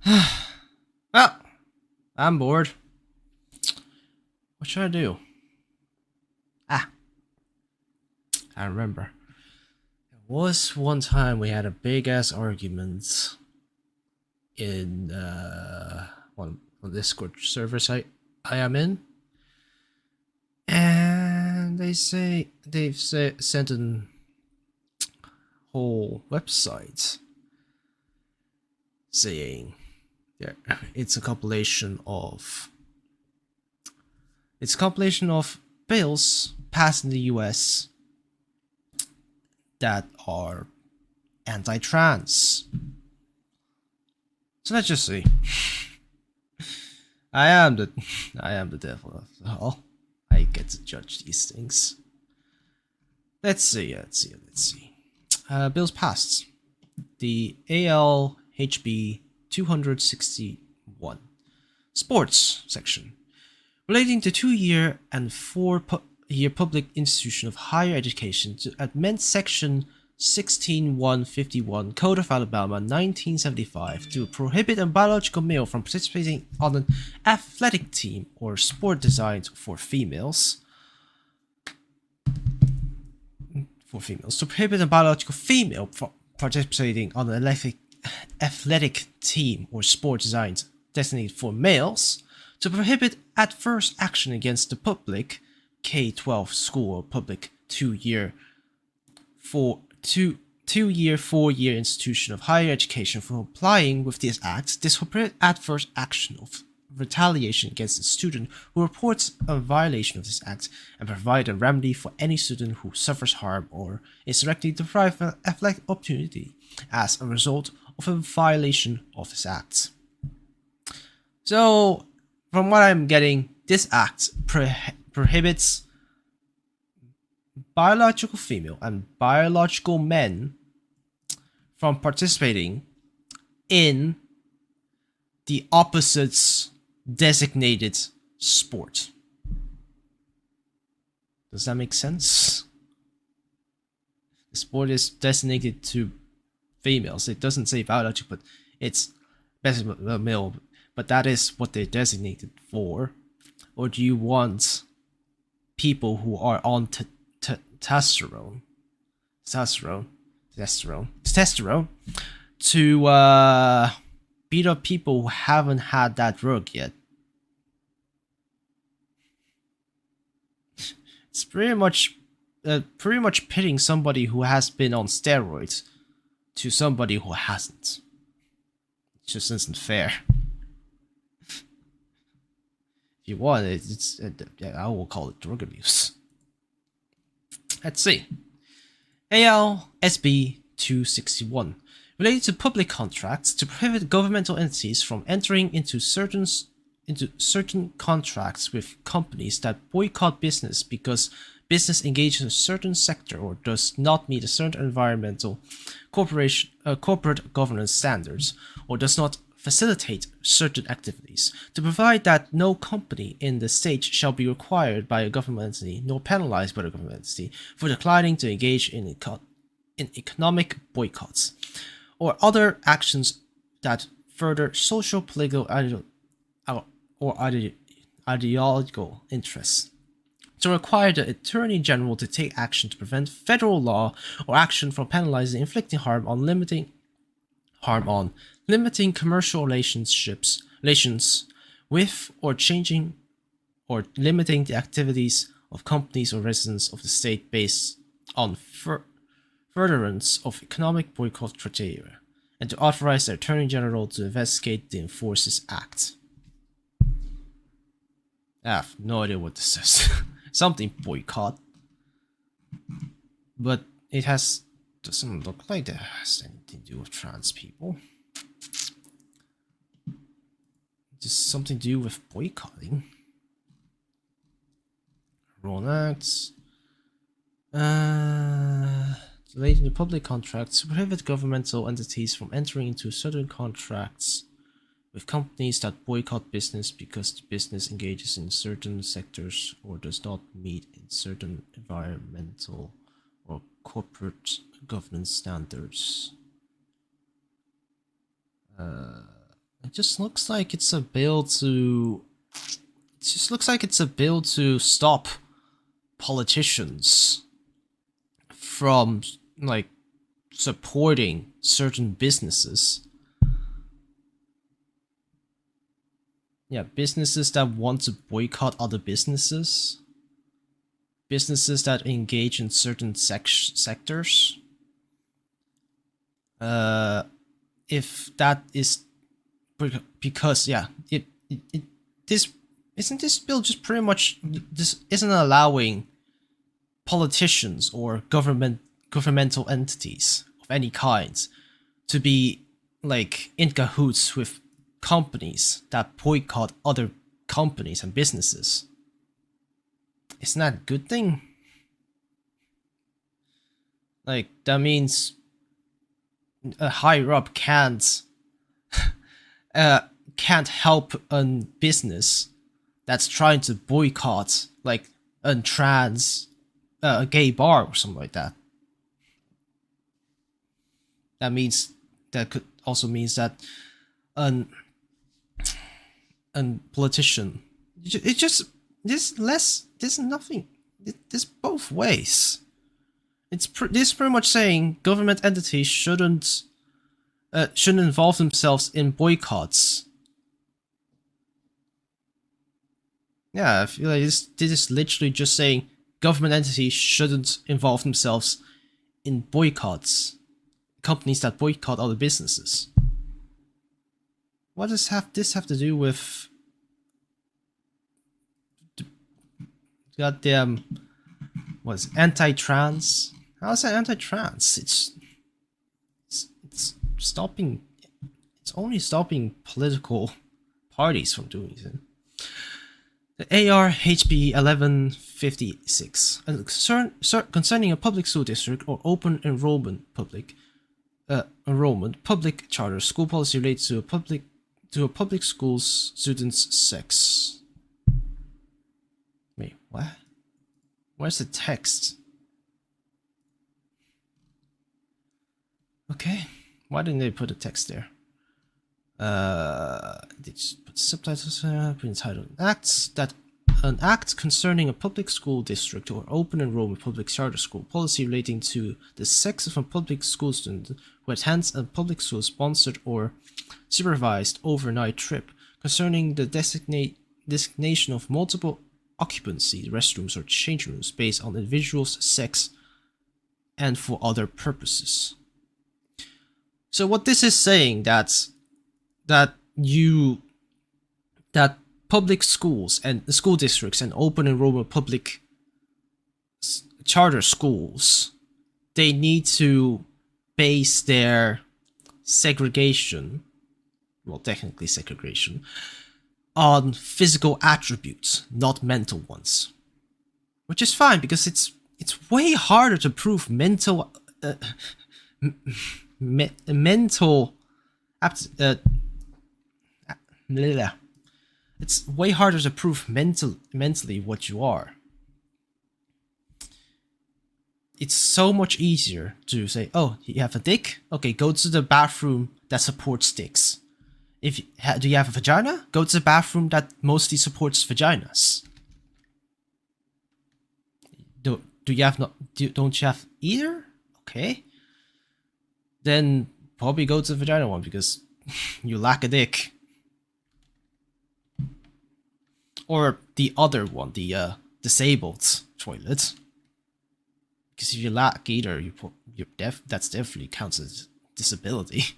Well, I'm bored. What should I do? Ah, I remember. There was one time we had a big ass argument in one Discord server site I am in, and they've sent a whole website saying yeah, it's a compilation of bills passed in the US that are anti-trans. So let's just see. I am the I am the devil after all. I get to judge these things. Let's see. Bills passed. The ALHB 261 Sports section relating to 2-year and 4-year public institution of higher education to amend section 16151 Code of Alabama 1975 to prohibit a biological male from participating on an athletic team or sport designed for females. To prohibit a biological female from participating on an athletic team or sport designed designated for males. To prohibit adverse action against the public K-12 school or public 2-year 4-year institution of higher education for complying with this act. This will prohibit adverse action of retaliation against a student who reports a violation of this act and provide a remedy for any student who suffers harm or is directly deprived of an athletic opportunity as a result of a violation of this act. So, from what I'm getting, this act prohibits biological female and biological men from participating in the opposite's designated sport. Does that make sense? The sport is designated to females. It doesn't say biological, but it's basically male. But that is what they're designated for. Or do you want people who are on testosterone to beat up people who haven't had that drug yet? It's pretty much pitting somebody who has been on steroids to somebody who hasn't. It just isn't fair. If you want it, I will call it drug abuse. Let's see. ALSB 261 related to public contracts to prohibit governmental entities from entering into certain contracts with companies that boycott business because business engages in a certain sector or does not meet a certain environmental, corporate governance standards, or does not facilitate certain activities, to provide that no company in the state shall be required by a government entity nor penalized by the government entity for declining to engage in economic boycotts or other actions that further social, political, or ideological interests. To require the Attorney General to take action to prevent federal law or action from penalizing, inflicting harm on, limiting commercial relations with or changing or limiting the activities of companies or residents of the state based on furtherance of economic boycott criteria, and to authorize the Attorney General to investigate and enforce this act. I have no idea what this is. Something boycott. But it doesn't look like that has anything to do with trans people. Just something to do with boycotting. Wrong acts. Relating to public contracts, to prohibit governmental entities from entering into certain contracts with companies that boycott business because the business engages in certain sectors or does not meet in certain environmental or corporate governance standards. It just looks like it's a bill to. It just looks like it's a bill to stop politicians from like supporting certain businesses. Yeah, businesses that want to boycott other businesses. Businesses that engage in certain sectors. If that is because this isn't this bill just pretty much this isn't allowing politicians or governmental entities of any kind to be like in cahoots with companies that boycott other companies and businesses. Isn't that a good thing? Like, that means a higher up can't help a business that's trying to boycott like a gay bar or something like that. That could also means that an politician, it just there's nothing, there's both ways. This is pretty much saying government entities shouldn't involve themselves in boycotts. Yeah, I feel like this is literally just saying government entities shouldn't involve themselves in boycotts. Companies that boycott other businesses. What does this have to do with goddamn what is it, anti-trans? How is that anti-trans? It's stopping. It's only stopping political parties from doing it. The AR-HB 1156 concerning a public school district or open enrollment public charter school policy related to a public school's student's sex. Wait, what? Where's the text? Okay, why didn't they put a text there? They just put subtitles entitled an act concerning a public school district or open enrollment public charter school policy relating to the sex of a public school student who attends a public school sponsored or supervised overnight trip, concerning the designation of multiple occupancy restrooms or change rooms based on individual's sex and for other purposes. So what this is saying that public schools and school districts and open enrollment public charter schools, they need to base their segregation, well, technically segregation, on physical attributes, not mental ones. Which is fine, because it's way harder to prove mental it's way harder to prove mentally what you are. It's so much easier to say, oh, you have a dick? Okay, go to the bathroom that supports dicks. Do you have a vagina? Go to the bathroom that mostly supports vaginas. Don't you have either? Okay. Then probably go to the vagina one because you lack a dick. Or the other one, the disabled toilet. Because if you lack either, that's definitely counts as disability.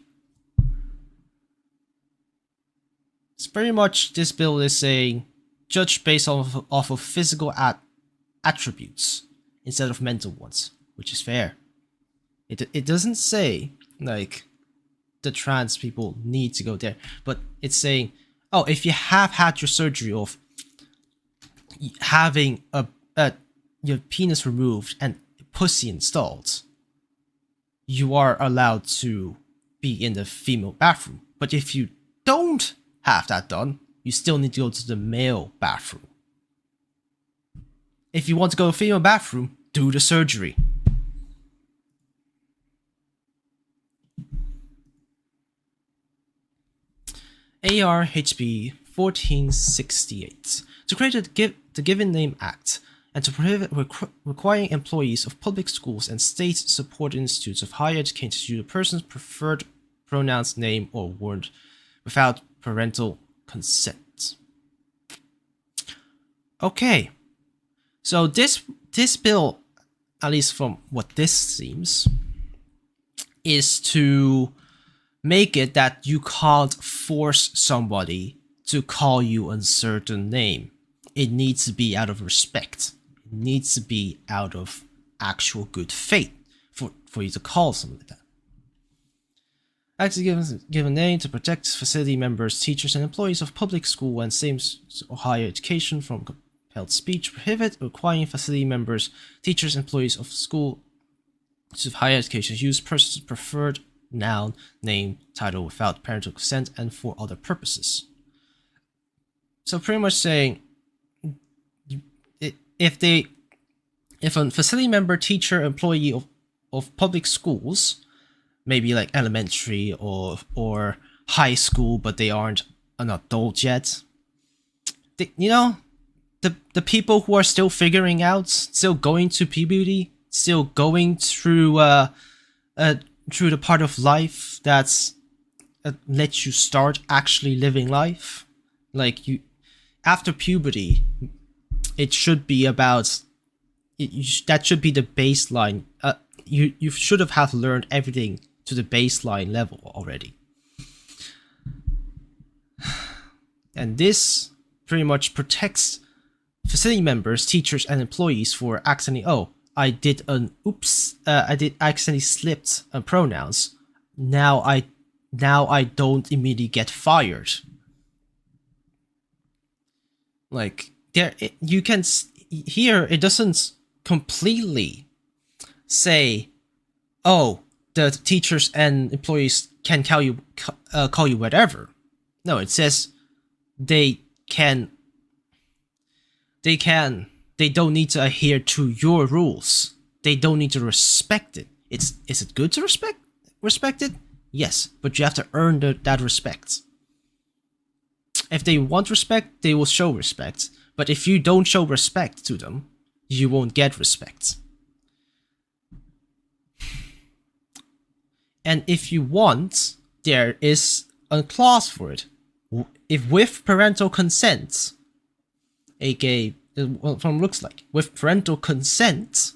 It's pretty much, this bill is saying judge based off of physical attributes instead of mental ones, which is fair. It doesn't say like the trans people need to go there, but it's saying, oh, if you have had your surgery of having your penis removed and pussy installed, you are allowed to be in the female bathroom. But if you don't have that done, you still need to go to the male bathroom. If you want to go to the female bathroom, do the surgery. ARHB 1468 to create the Given Name Act and to prohibit requiring employees of public schools and state-supported institutes of higher education to use a person's preferred pronouns, name, or word without parental consent. Okay, so this bill, at least from what this seems, is to make it that you can't force somebody to call you a certain name. It needs to be out of respect. It needs to be out of actual good faith for you to call something like that. Act to give a name to protect facility members, teachers, and employees of public school and same or higher education from compelled speech. Prohibit requiring facility members, teachers, employees of school of higher education use person's preferred noun, name, title without parental consent and for other purposes. So pretty much saying, if a facility member, teacher, employee of public schools, maybe like elementary or high school, but they aren't an adult yet, the people who are still figuring out, still going to puberty, still going through the part of life that's lets you start actually living life. Like you, after puberty, it should be about that should be the baseline. You should have learned everything to the baseline level already, and this pretty much protects facility members, teachers, and employees for accidentally. I did accidentally slipped pronouns. Now I don't immediately get fired. Like you can here, it doesn't completely say, oh, the teachers and employees can call you whatever. No, it says they don't need to adhere to your rules. They don't need to respect it. Is it good to respect it? Yes, but you have to earn that respect. If they want respect, they will show respect. But if you don't show respect to them, you won't get respect. And if you want, there is a clause for it. If with parental consent, aka from looks like with parental consent,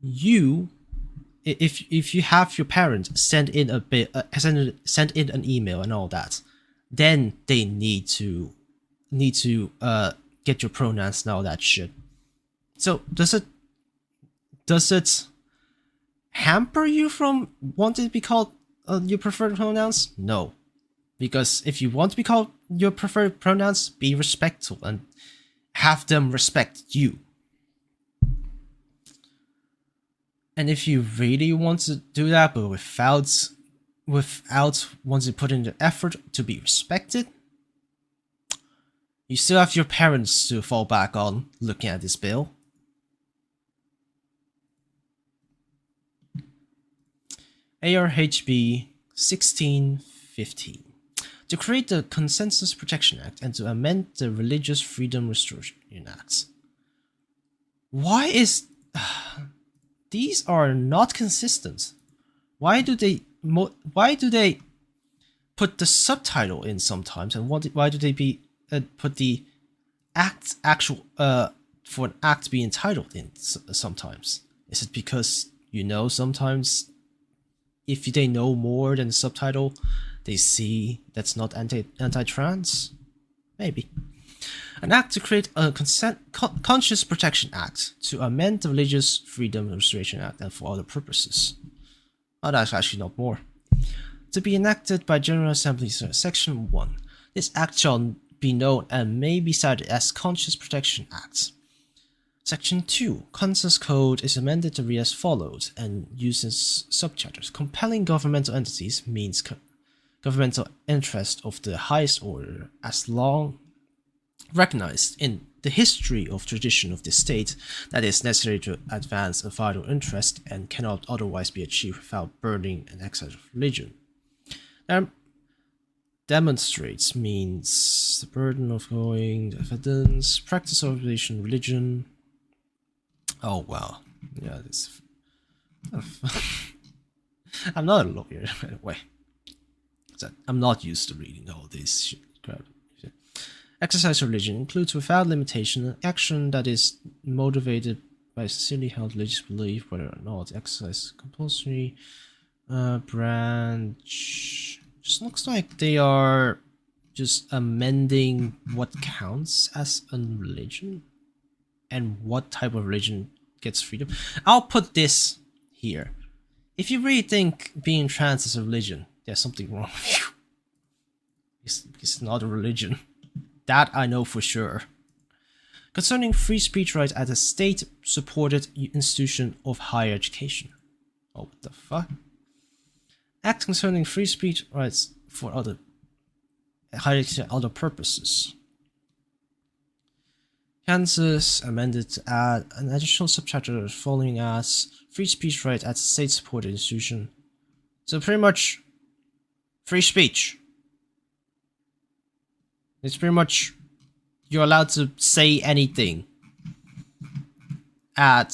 if you have your parent send in an email and all that, then they need to get your pronouns and all that shit. So does it hamper you from wanting to be called your preferred pronouns? No. Because if you want to be called your preferred pronouns, be respectful and have them respect you. And if you really want to do that, but without wanting to put in the effort to be respected, you still have your parents to fall back on looking at this bill. ARHB 1615. To create the Consensus Protection Act and to amend the Religious Freedom Restoration Act. Why is... these are not consistent. Why do they put the subtitle in sometimes, and why do they put the actual for an act to be entitled in sometimes? Is it because sometimes if they know more than the subtitle, they see that's not anti-trans? Maybe. An act to create a Conscious Protection Act to amend the Religious Freedom Restoration Act and for other purposes. Oh, that's actually not more. To be enacted by General Assembly Section 1. This act shall be known and may be cited as Conscious Protection Act. Section 2. Consensus Code is amended to read as follows and uses subchapters. Compelling governmental entities means governmental interest of the highest order as long recognized in the history of tradition of the state that is necessary to advance a vital interest and cannot otherwise be achieved without burning an exercise of religion. Um, demonstrates means the burden of going, evidence, practice of religion. Oh wow, yeah, this. I'm not a lawyer anyway. I'm not used to reading all this shit. Exercise of religion includes without limitation an action that is motivated by a sincerely held religious belief, whether or not exercise is compulsory. Branch just looks like they are just amending what counts as a religion and what type of religion gets freedom. I'll put this here. If you really think being trans is a religion, there's something wrong with you. It's not a religion. That I know for sure. Concerning free speech rights at a state-supported institution of higher education. Oh, what the fuck? Act concerning free speech rights for other purposes. Kansas amended to add an additional subchapter following as free speech right at a state-supported institution. So pretty much free speech. It's pretty much you're allowed to say anything at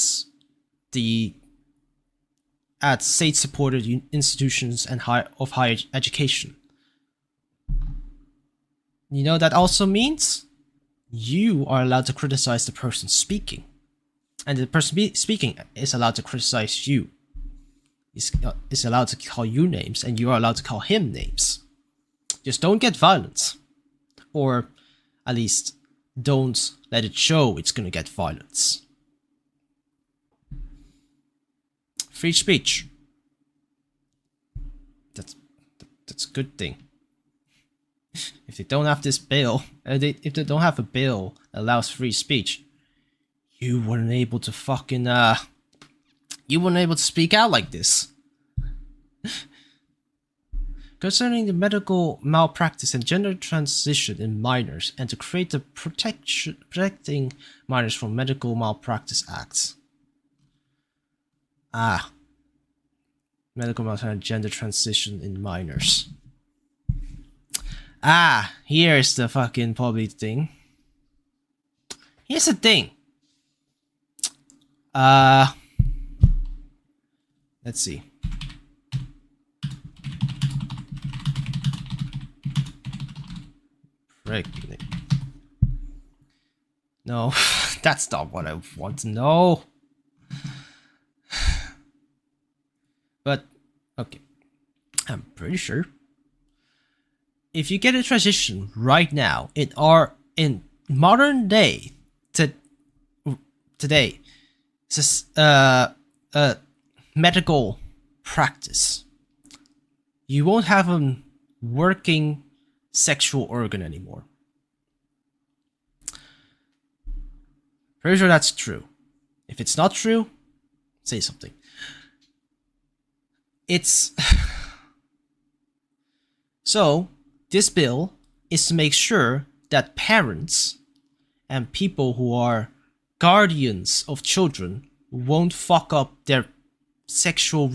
state-supported institutions and of higher education. You know that also means you are allowed to criticize the person speaking, and the person speaking is allowed to criticize you. Is allowed to call you names, and you are allowed to call him names. Just don't get violent, or at least don't let it show it's gonna get violence. Free speech. That's a good thing. If they don't have this bill, if they don't have a bill that allows free speech, you weren't able to fucking you weren't able to speak out like this. Concerning the medical malpractice and gender transition in minors, and to create the Protecting Minors from Medical Malpractice Act. Medical malpractice and gender transition in minors. Here's the fucking probably thing. Here's the thing. Let's see. Pregnant. No, that's not what I want to know. But, okay. I'm pretty sure. If you get a transition right now, in modern day, today, it's medical practice. You won't have a working sexual organ anymore. Pretty sure that's true. If it's not true, say something. So, this bill is to make sure that parents and people who are guardians of children won't fuck up their sexual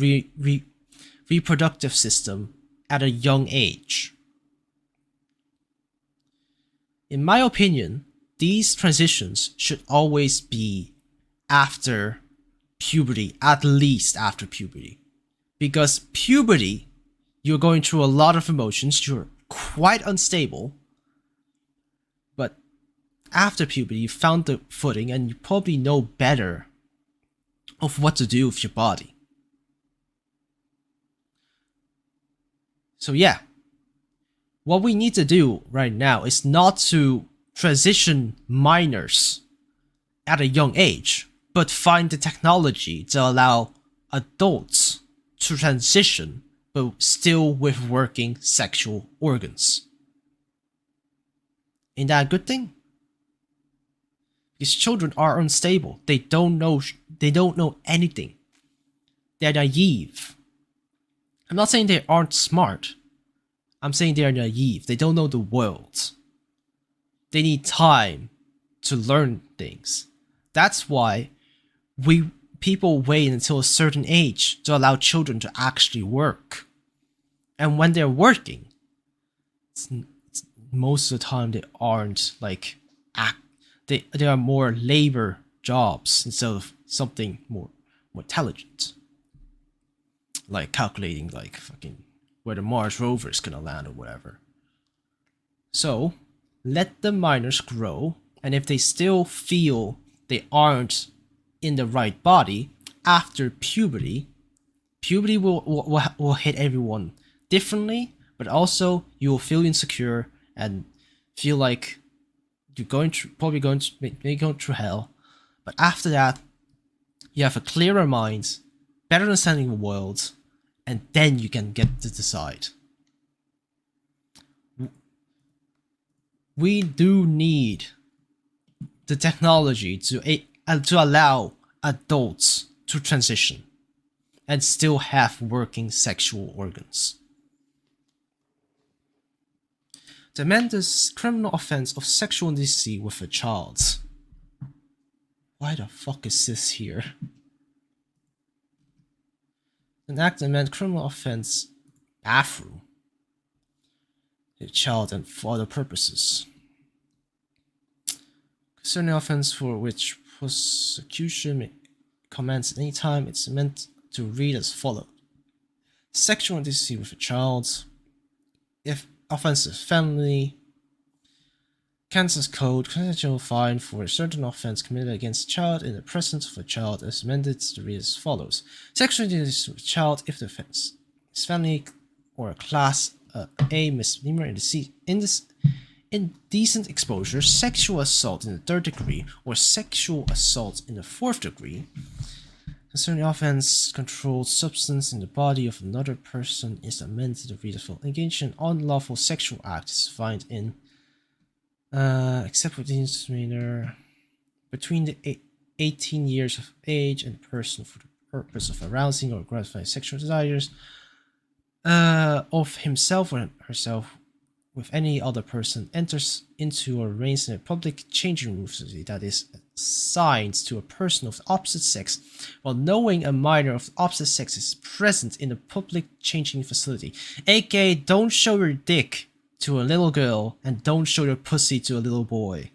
reproductive system at a young age. In my opinion, these transitions should always be after puberty, at least after puberty. Because puberty, you're going through a lot of emotions, you're quite unstable, but after puberty, you found the footing and you probably know better of what to do with your body. So yeah, what we need to do right now is not to transition minors at a young age, but find the technology to allow adults to transition, but still with working sexual organs. Ain't that a good thing? Because children are unstable. They don't know anything. They're naive. I'm not saying they aren't smart. I'm saying they are naive. They don't know the world. They need time to learn things. That's why people wait until a certain age to allow children to actually work. And when they're working, it's most of the time they aren't like act. They are more labor jobs instead of something more intelligent, like calculating like fucking where the Mars rover is gonna land or whatever. So let the minors grow, and if they still feel they aren't in the right body after puberty, puberty will hit everyone differently, but also you will feel insecure and feel like you're probably going to maybe going through hell. But after that, you have a clearer mind, better understanding of the world, and then you can get to decide. We do need the technology to allow adults to transition and still have working sexual organs. To amend the criminal offense of sexual indecency with a child. Why the fuck is this here? An act to amend criminal offense bathroom. A child and for other purposes. Concerning offense for which prosecution may commence at any time, it's meant to read as follows. Sexual indecency with a child. If offense is felony. Kansas Code, constitutional fine for a certain offense committed against a child in the presence of a child is amended to read as follows. Sexual indecency with a child if the offense is felony or a class A misdemeanor indecent exposure, sexual assault in the third degree, or sexual assault in the fourth degree. Concerning offense, controlled substance in the body of another person is amended to read as follows. Engage in unlawful sexual act is defined in except for the misdemeanor between the 18 years of age and person for the purpose of arousing or gratifying sexual desires of himself or herself with any other person enters into or remains in a public changing room facility that is assigned to a person of the opposite sex while knowing a minor of the opposite sex is present in the public changing facility. aka don't show your dick to a little girl and don't show your pussy to a little boy.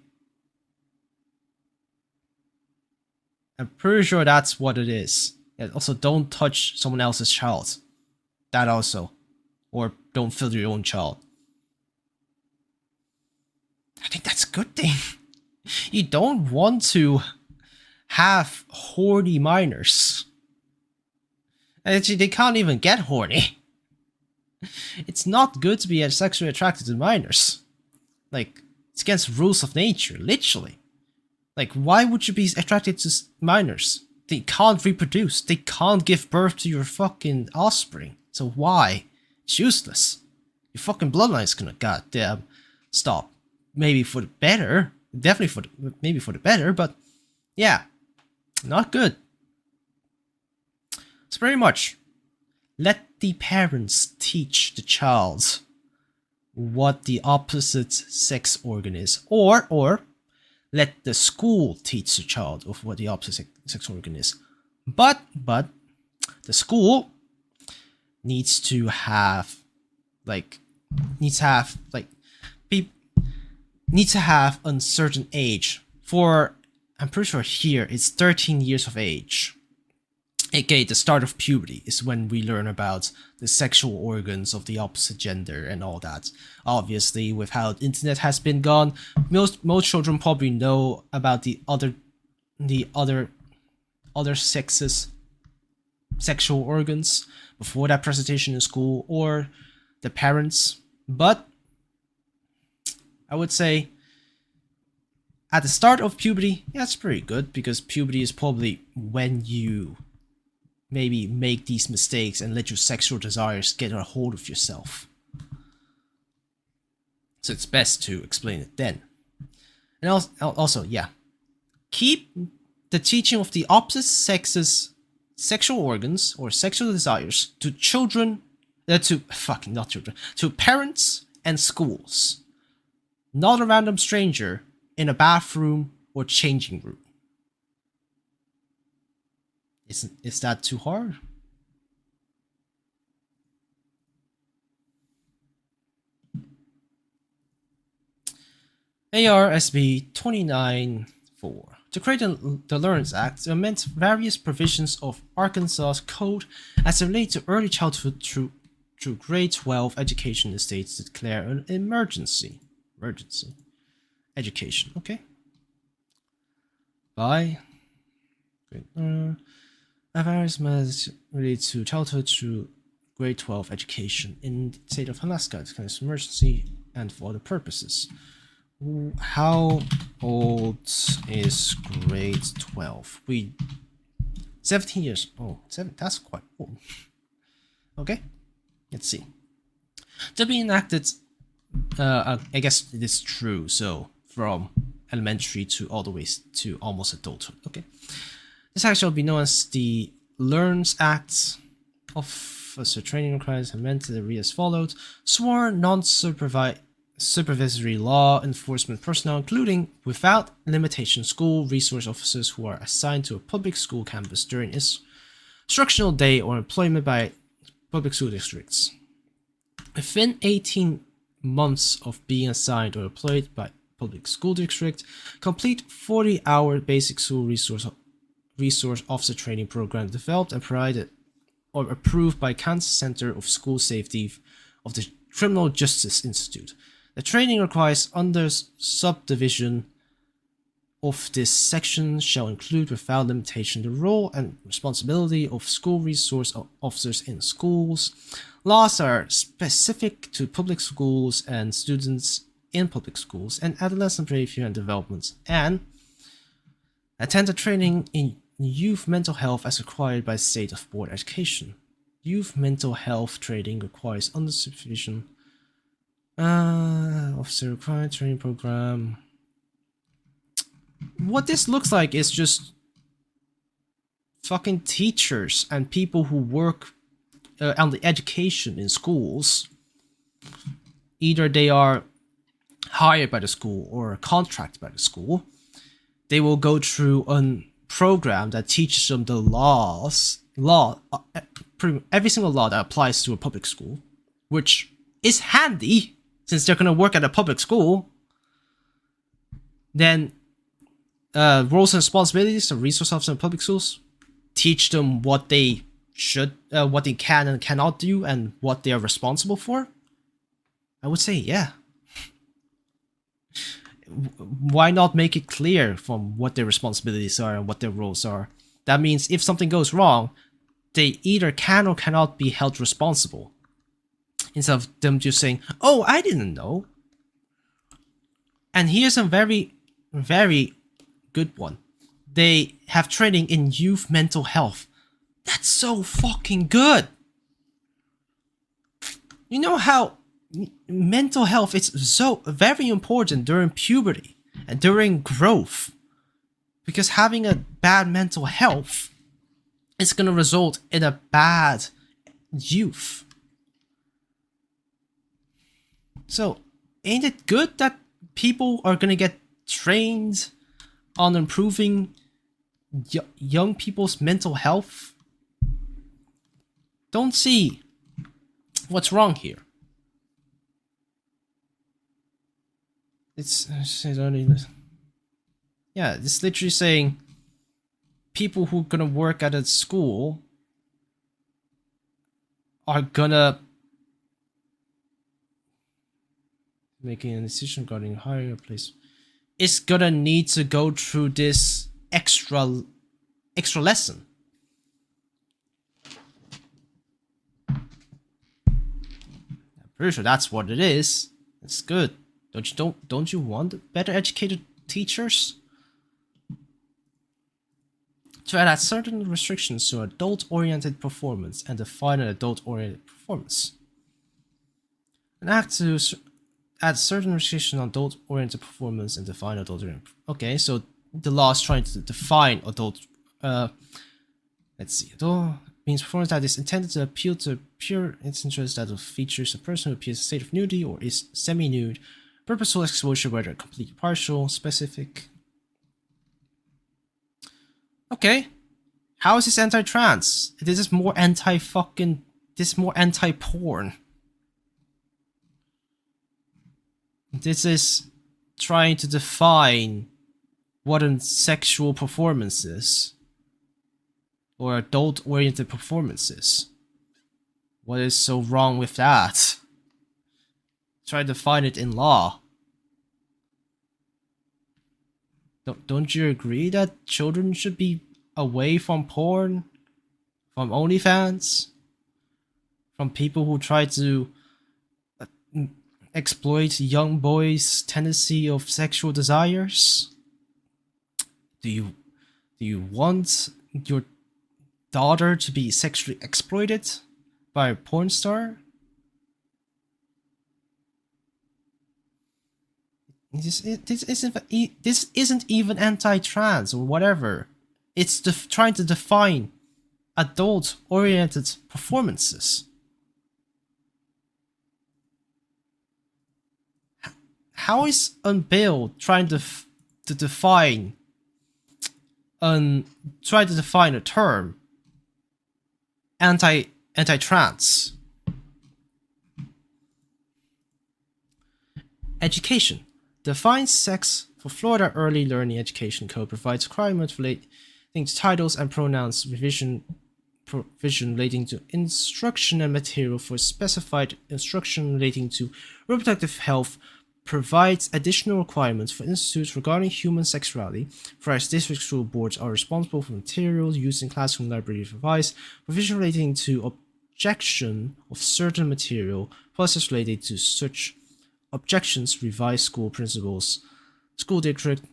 I'm pretty sure that's what it is. And also don't touch someone else's child. That also. Or don't filter your own child. I think that's a good thing. You don't want to have horny minors. And actually, they can't even get horny. It's not good to be sexually attracted to minors. Like, it's against rules of nature, literally. Like, why would you be attracted to minors? They can't reproduce. They can't give birth to your fucking offspring. So why? It's useless. Your fucking bloodline's gonna goddamn stop. Maybe for the better. Definitely maybe for the better, but yeah. Not good. So very much. Let the parents teach the child what the opposite sex organ is. Or let the school teach the child of what the opposite sex organ is. But the school needs to have a certain age. For I'm pretty sure here it's 13 years of age. aka the start of puberty is when we learn about the sexual organs of the opposite gender and all that. Obviously, with how the internet has been gone, most children probably know about the other sexes sexual organs before that presentation in school or the parents. But I would say at the start of puberty, yeah, it's pretty good because puberty is probably when you maybe make these mistakes and let your sexual desires get a hold of yourself. So it's best to explain it then. And also, yeah, keep the teaching of the opposite sex's sexual organs or sexual desires to to parents and schools, not a random stranger in a bathroom or changing room. Is that too hard? ARSB 29-4. To create the Learns Act, amends various provisions of Arkansas Code as it relates to early childhood through grade 12 education in the states to declare an emergency. Education, okay? By various matters related to childhood through grade 12 education in the state of Alaska. It's kind of emergency and for other purposes. How old is grade 12? 17 years. Oh, that's quite old. Okay, let's see. To be enacted, I guess it is true. So from elementary to all the way to almost adulthood. Okay, this act shall be known as the Learns Act. Officer training requirements amended to read as followed: sworn non-supervisory law enforcement personnel, including without limitation school resource officers who are assigned to a public school campus during instructional day or employment by public school districts. Within 18 months of being assigned or employed by public school district, complete 40-hour basic school resource officer training program developed and provided or approved by Kansas Center of School Safety of the Criminal Justice Institute. The training requires under subdivision of this section shall include without limitation the role and responsibility of school resource officers in schools. Laws are specific to public schools and students in public schools and adolescent behavior and development, and attend the training in youth mental health as required by state of board education. Youth mental health training requires under supervision officer required training program. What this looks like is just fucking teachers and people who work on the education in schools. Either they are hired by the school or contracted by the school. They will go through a program that teaches them the every single law that applies to a public school, which is handy since they're going to work at a public school. Then roles and responsibilities of resource officers in public schools, teach them what they what they can and cannot do and what they are responsible for. I would say, yeah. Why not make it clear from what their responsibilities are and what their roles are? That means if something goes wrong, they either can or cannot be held responsible. Instead of them just saying, oh, I didn't know. And here's a very, very good one. They have training in youth mental health. That's so fucking good. You know how mental health is so very important during puberty and during growth, because having a bad mental health is going to result in a bad youth. So ain't it good that people are going to get trained on improving young people's mental health? Don't see what's wrong here. It's yeah, it's literally saying people who are gonna work at a school are gonna making a decision regarding higher place. It's gonna need to go through this extra lesson. I'm pretty sure that's what it is. It's good. Don't you want better educated teachers? To add certain restrictions to adult-oriented performance and define an adult-oriented performance. An act to add certain restrictions on adult-oriented performance and define adult-oriented. Okay, so the law is trying to define adult. Let's see. Adult means performance that is intended to appeal to pure interest that features a person who appears in a state of nudity or is semi-nude. Purposeful exposure, whether complete, partial, specific. Okay. How is this anti-trans? This is more anti-fucking... This is more anti-porn. This is trying to define what a sexual performance is, or adult-oriented performance is. What is so wrong with that? Try to find it in law. Don't you agree that children should be away from porn, from OnlyFans, from people who try to exploit young boys' tendency of sexual desires? Do you want your daughter to be sexually exploited by a porn star? This isn't even anti-trans or whatever. It's trying to define adult-oriented performances. How is a bill trying to define a term anti-trans? Education defines sex. For Florida Early Learning Education Code provides requirements relating to titles and pronouns, provision relating to instruction and material for specified instruction relating to reproductive health, provides additional requirements for institutes regarding human sexuality, whereas district school boards are responsible for materials used in classroom library advice, provision relating to objection of certain material, process related to such objections, revise school principals, school district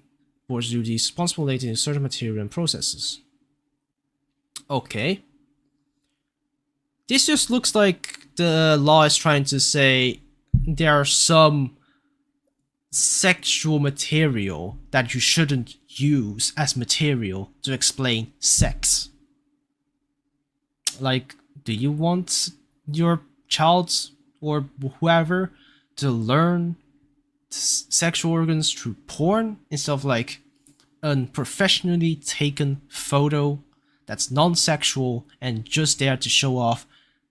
board's duties, responsible relating to certain material and processes. Okay. This just looks like the law is trying to say there are some sexual material that you shouldn't use as material to explain sex. Like, do you want your child or whoever to learn sexual organs through porn instead of like a professionally taken photo that's non-sexual and just there to show off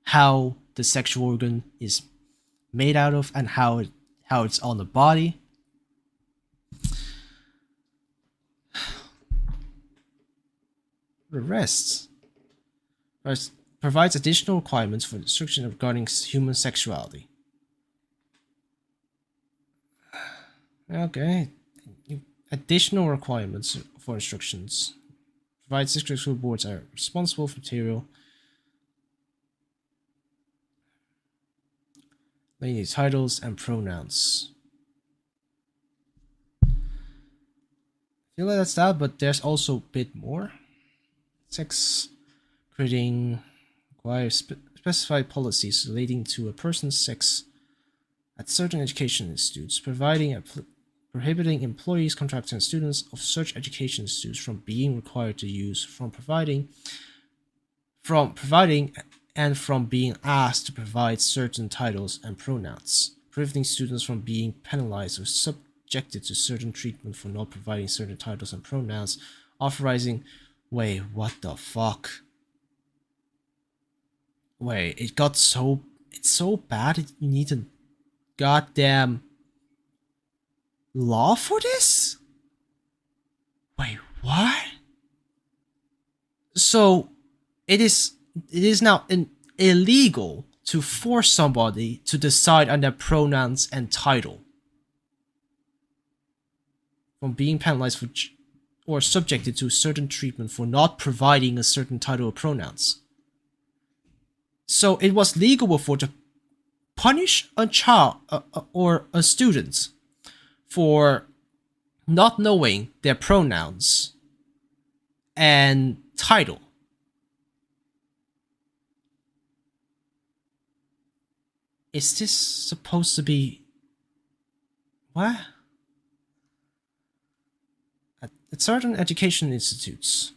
how the sexual organ is made out of and how it's on the body? The rest provides additional requirements for instruction regarding human sexuality. Okay. Additional requirements for instructions. Provides district school boards are responsible for material. Mainly titles and pronouns. I feel like that's that, but there's also a bit more. Sex creating requires specified policies relating to a person's sex at certain education institutes, prohibiting employees, contractors, and students of such education institutes from being required to use, from providing, and from being asked to provide certain titles and pronouns, prohibiting students from being penalized or subjected to certain treatment for not providing certain titles and pronouns, authorizing. Wait, what the fuck? Wait, it's so bad you need a goddamn law for this? Wait, what? So it is now illegal to force somebody to decide on their pronouns and title from being penalized for or subjected to certain treatment for not providing a certain title or pronouns. So it was legal before to punish a child or a student for not knowing their pronouns and title. Is this supposed to be what? At certain education institutes.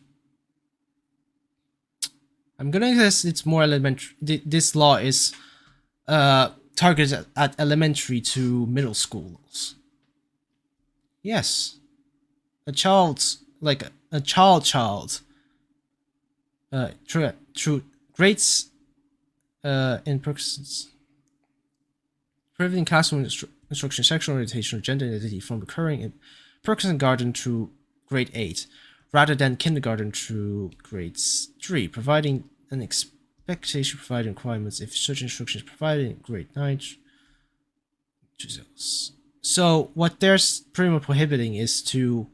I'm gonna guess it's more elementary. This law is targeted at elementary to middle schools. Yes, a child, like a child, through grades, in persons. Prohibiting classroom instruction, sexual orientation, or gender identity from occurring in kindergarten through grade 8, rather than kindergarten through grade 3, providing an expectation providing requirements if such instruction is provided in grade 9. So what they're pretty much prohibiting is to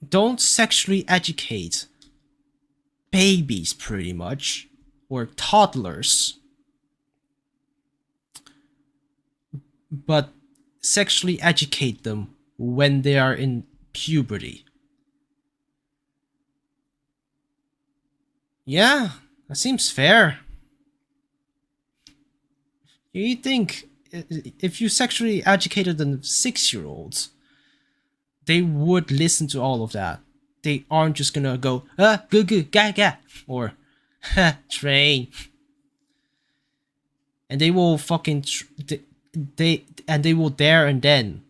don't sexually educate babies, pretty much, or toddlers, but sexually educate them when they are in puberty. Yeah, that seems fair. You think if you sexually educated them 6-year-olds, they would listen to all of that. They aren't just gonna go, good, good, ga, or, train. And they will fucking, they will there and then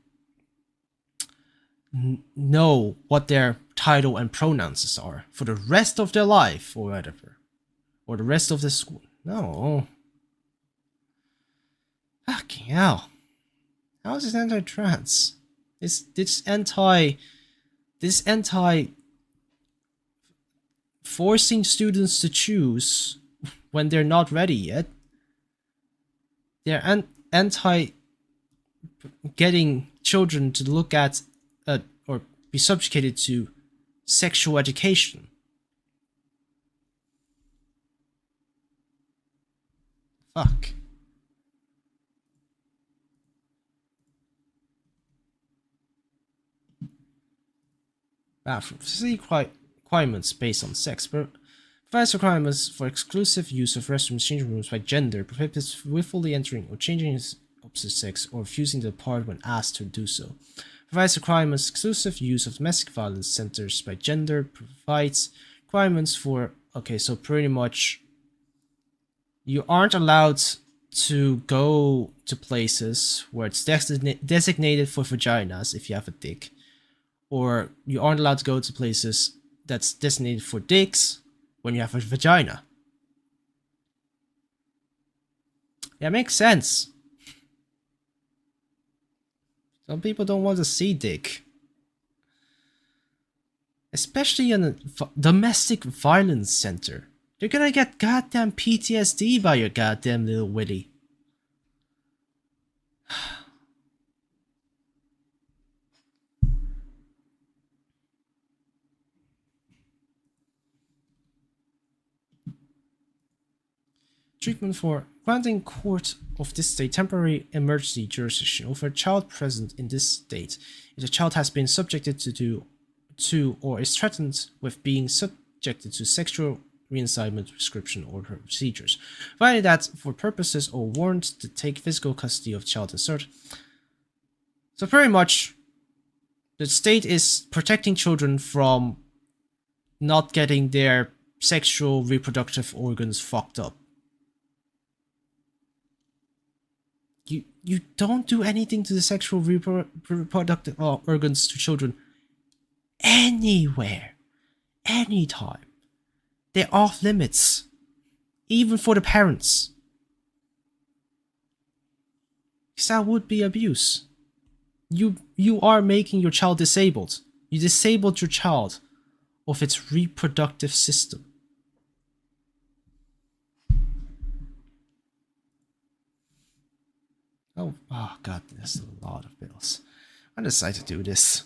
know what their title and pronouns are for the rest of their life, or whatever. Or the rest of the school. No. Fucking hell. How is this anti-trans? This anti forcing students to choose when they're not ready yet. They're anti getting children to look at or be subjugated to sexual education. Fuck. Bathroom facility requirements based on sex, provides requirements for exclusive use of restrooms, changing rooms by gender, prohibits willfully entering or changing his opposite sex or refusing to depart when asked to do so. Provides requirements exclusive use of domestic violence centers by gender, provides requirements for, okay, so pretty much you aren't allowed to go to places where it's designated for vaginas if you have a dick, or you aren't allowed to go to places that's designated for dicks when you have a vagina. Yeah, makes sense. Some people don't want to see dick. Especially in a domestic violence center. You're gonna get goddamn PTSD by your goddamn little Willy. Treatment for granting court of this state temporary emergency jurisdiction over a child present in this state if the child has been subjected to or is threatened with being subjected to sexual reincitement prescription or procedures, provided that for purposes or warrant to take physical custody of the child insert. So pretty much the state is protecting children from not getting their sexual reproductive organs fucked up. You don't do anything to the sexual reproductive organs to children anywhere, anytime. They're off limits, even for the parents. Because that would be abuse. You are making your child disabled. You disabled your child of its reproductive system. Oh god, there's a lot of bills. I decided to do this.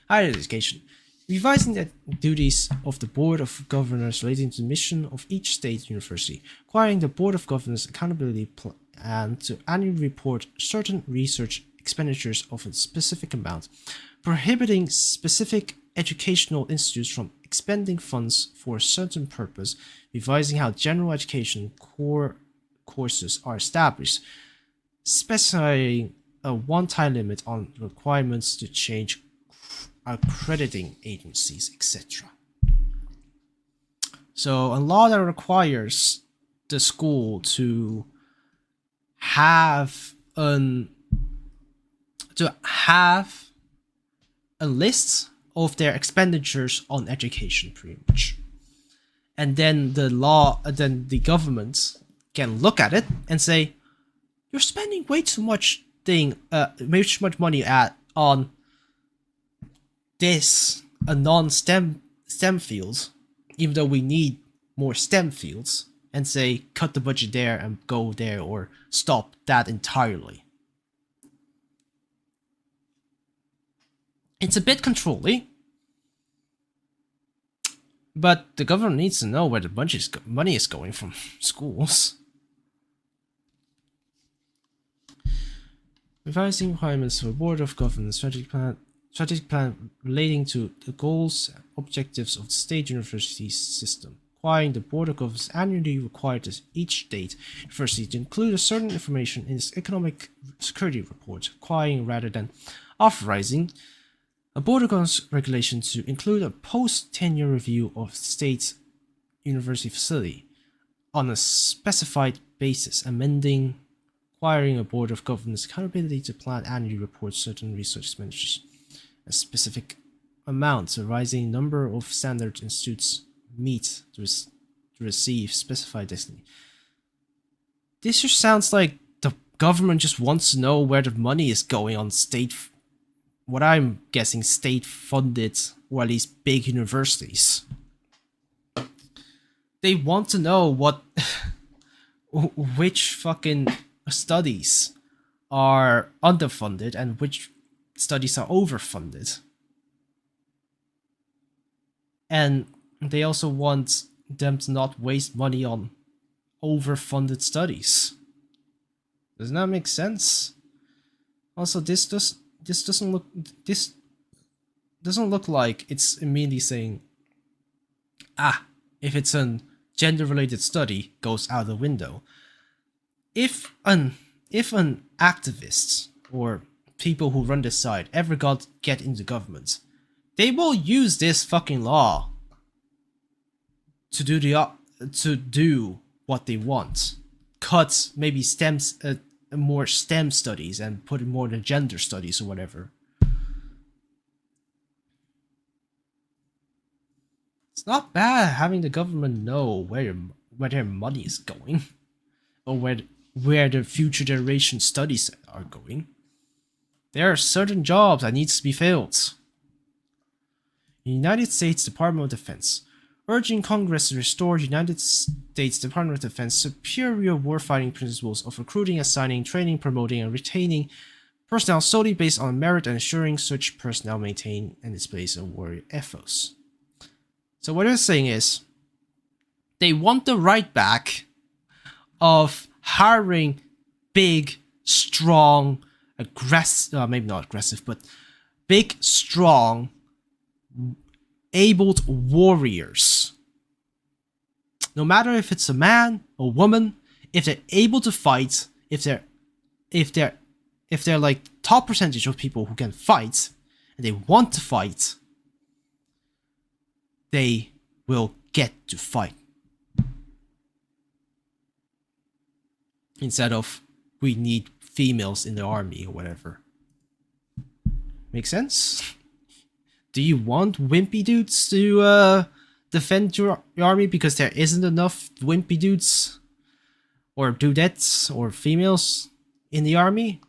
Higher education. Revising the duties of the Board of Governors relating to the mission of each state university, requiring the Board of Governors accountability plan to annually report certain research expenditures of a specific amount, prohibiting specific educational institutes from expending funds for a certain purpose, revising how general education core courses are established, specifying a one-time limit on requirements to change accrediting agencies, etc. So a law that requires the school to have a list of their expenditures on education, pretty much, and then the government can look at it and say, you're spending way too much way too much money on this a non-STEM field, even though we need more STEM fields, and say cut the budget there and go there, or stop that entirely. It's a bit controlling, but the government needs to know where the money is going from schools. Revising requirements for Board of Governors strategic plan relating to the goals and objectives of the state university system, requiring the Board of Governors annually required each state university to include a certain information in its economic security report, requiring rather than authorizing a Board of Governors regulation to include a post-tenure review of state university facility on a specified basis, amending requiring a Board of Governors accountability to plan annually report certain research expenditures, a specific amounts, a rising number of standard institutes meet to receive specified destiny. This just sounds like the government just wants to know where the money is going on what I'm guessing state-funded, or at least big universities. They want to know which fucking studies are underfunded and which studies are overfunded. And they also want them to not waste money on overfunded studies. Doesn't that make sense? Also, this doesn't look like it's immediately saying, if it's a gender-related study, goes out the window. If an activist or people who run this side ever get into government, they will use this fucking law to do what they want. Cut maybe more STEM studies and put in more the gender studies or whatever. It's not bad having the government know where their money is going, or where the future generation studies are going. There are certain jobs that needs to be filled. United States Department of Defense, urging Congress to restore United States Department of Defense superior warfighting principles of recruiting, assigning, training, promoting, and retaining personnel solely based on merit and ensuring such personnel maintain and display a warrior ethos. So what they're saying is, they want the right back of hiring big, strong, maybe not aggressive, but big, strong, abled warriors. No matter if it's a man or woman, if they're able to fight, if they're like top percentage of people who can fight and they want to fight, they will get to fight. Instead of, we need females in the army or whatever. Make sense? Do you want wimpy dudes to defend your army because there isn't enough wimpy dudes or dudettes or females in the army?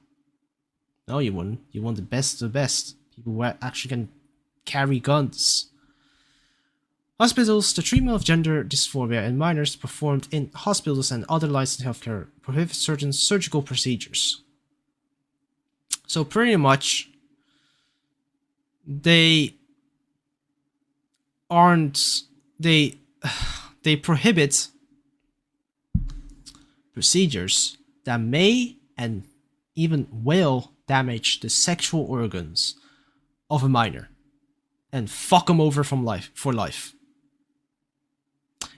No, you wouldn't. You want the best of the best. People who actually can carry guns. Hospitals, the treatment of gender dysphoria in minors performed in hospitals and other licensed healthcare prohibits certain surgical procedures. So pretty much, they prohibit procedures that may and even will damage the sexual organs of a minor and fuck them over for life.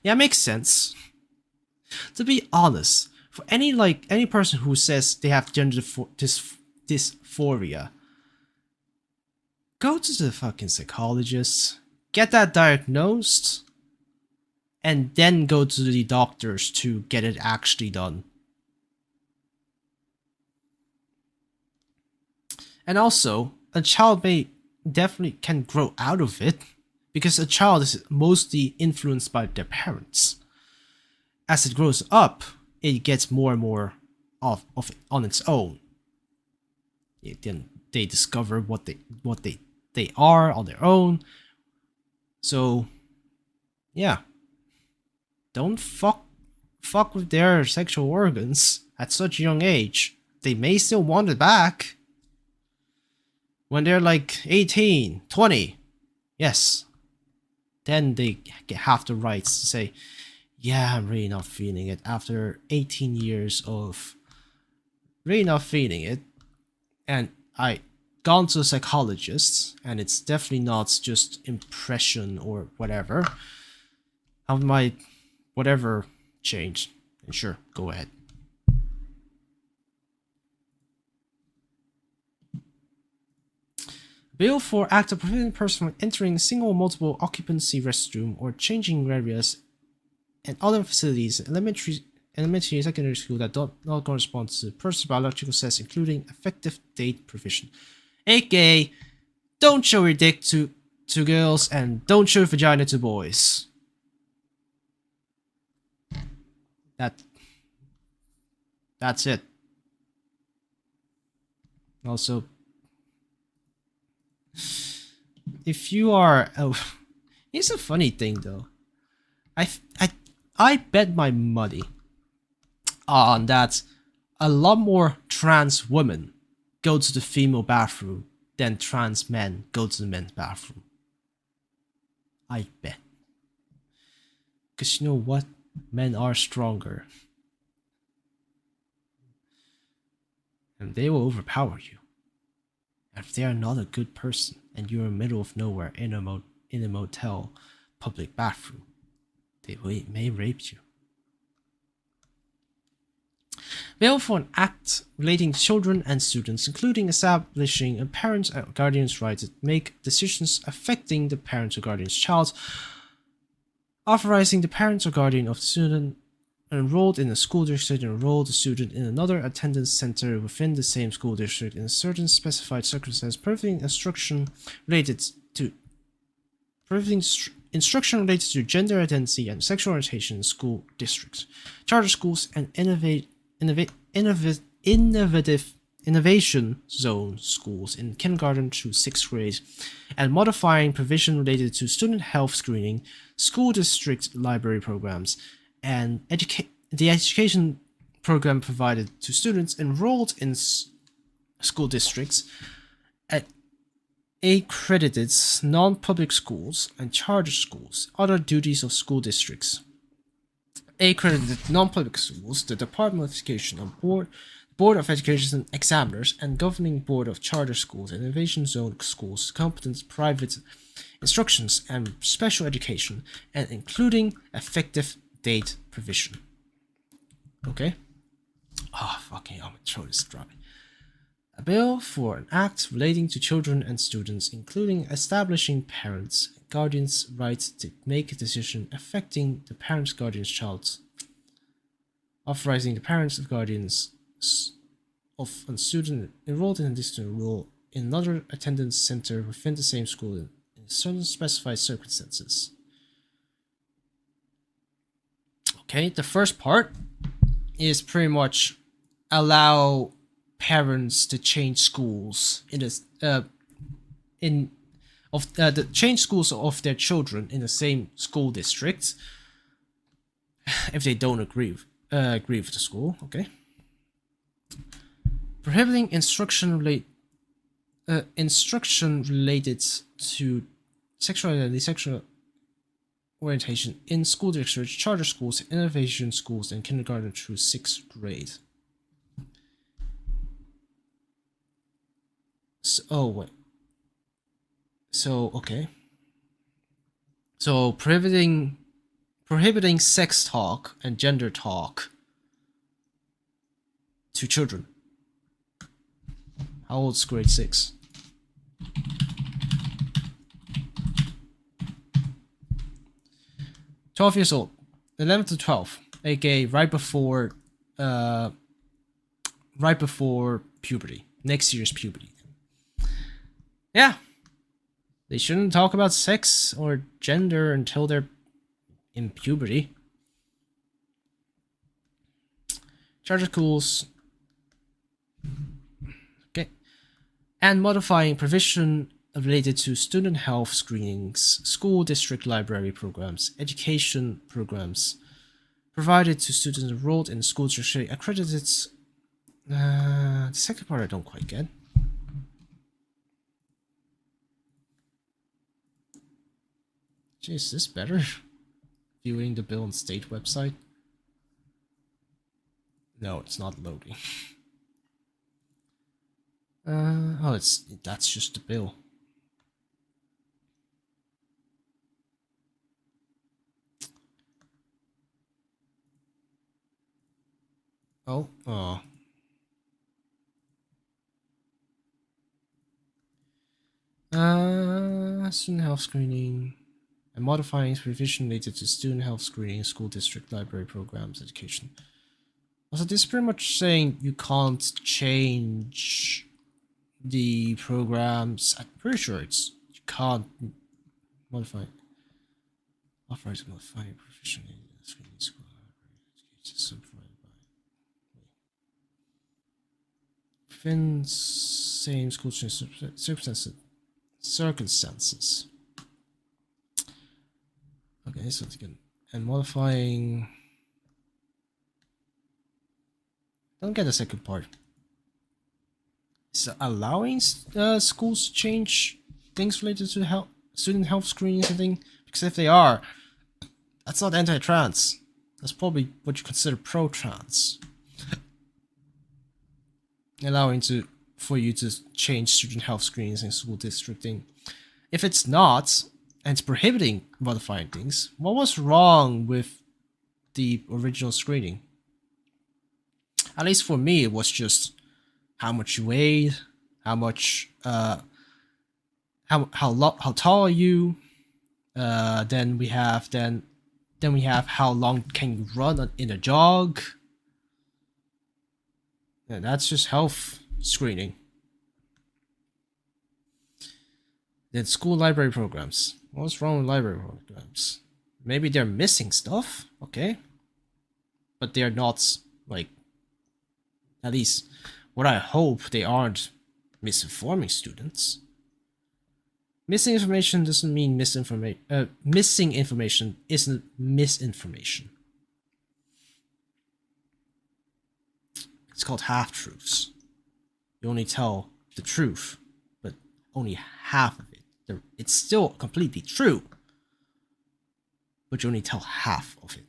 Yeah, it makes sense. To be honest, for any person who says they have gender dysphoria, go to the fucking psychologist, get that diagnosed, and then go to the doctors to get it actually done. And also, a child definitely can grow out of it, because a child is mostly influenced by their parents. As it grows up, it gets more and more on its own. Then they discover what they are on their own. So yeah, don't fuck with their sexual organs at such a young age. They may still want it back when they're like 18, 20. Yes. Then they have the rights to say, yeah, I'm really not feeling it after 18 years of really not feeling it. And I gone to a psychologist, and it's definitely not just impression or whatever. How my whatever changed? And sure, go ahead. Bill for Act of prohibiting a person from entering single or multiple occupancy restroom or changing areas and other facilities in elementary and secondary school that do not correspond to the person's biological sex, including effective date provision. AKA, don't show your dick to girls and don't show your vagina to boys. That's it. Also, if you are, it's a funny thing though. I bet my money on that a lot more trans women go to the female bathroom than trans men go to the men's bathroom. I bet. Because you know what? Men are stronger. And they will overpower you. And if they are not a good person and you're in the middle of nowhere in a motel public bathroom, they may rape you. Bail for an act relating to children and students, including establishing a parent's and guardian's right to make decisions affecting the parent or guardian's child, authorizing the parent or guardian of the student enrolled in a school district to enroll the student in another attendance center within the same school district in a certain specified circumstance, prohibiting instruction related to gender identity and sexual orientation in school districts, charter schools, and innovation zone schools in kindergarten through 6th grade, and modifying provision related to student health screening, school district library programs, and the education program provided to students enrolled in school districts at accredited non-public schools and charter schools. Other duties of school districts. Accredited non-public schools, the Department of Education on Board of Education examiners, and governing board of charter schools and innovation zone schools, competent private instructions and special education, and including effective date provision. Okay? Oh, fucking hell, my throat is dry. A bill for an act relating to children and students, including establishing parents' and guardians' rights to make a decision affecting the parent's guardian's child, authorizing the parents of guardians of a student enrolled in a district enroll in another attendance center within the same school in certain specified circumstances. Okay, the first part is pretty much allow parents to change schools change schools of their children in the same school district if they don't agree with the school. Okay. Prohibiting instruction related to sexual identity, sexual orientation in school districts, charter schools, innovation schools, and kindergarten through 6th grade. Okay. So prohibiting sex talk and gender talk to children. How old's grade 6? "12 years old, 11 to 12, aka right before puberty. Next year's puberty. Yeah, they shouldn't talk about sex or gender until they're in puberty. Charter schools, and modifying provision related to student health screenings, school district library programs, education programs provided to students enrolled in school district accredited. The second part I don't quite get. Gee, is this better? Viewing the bill on state website? No, it's not loading. Oh, that's just the bill. Oh. Student health screening and modifying provision related to student health screening, school district library programs, education. Also, this is pretty much saying you can't change the programs. I'm pretty sure you can't modify. Authorize modifying provision related to screening, school library, education provided by. Within same school circumstances. Okay, so again, and modifying. Don't get the second part. Is allowing schools to change things related to student health screening or something? Because if they are, that's not anti-trans. That's probably what you consider pro-trans. Allowing for you to change student health screenings in school districting. If it's not, and it's prohibiting modifying things, what was wrong with the original screening? At least for me, it was just how much you weighed, how much, how tall are you. Then we have how long can you run in a jog. And that's just health screening. Then school library programs. What's wrong with library programs? Maybe they're missing stuff, okay, but they're not like. At least, what I hope they aren't misinforming students. Missing information doesn't mean misinformation. Missing information isn't misinformation. It's called half-truths. You only tell the truth, but only half of it. It's still completely true, but you only tell half of it.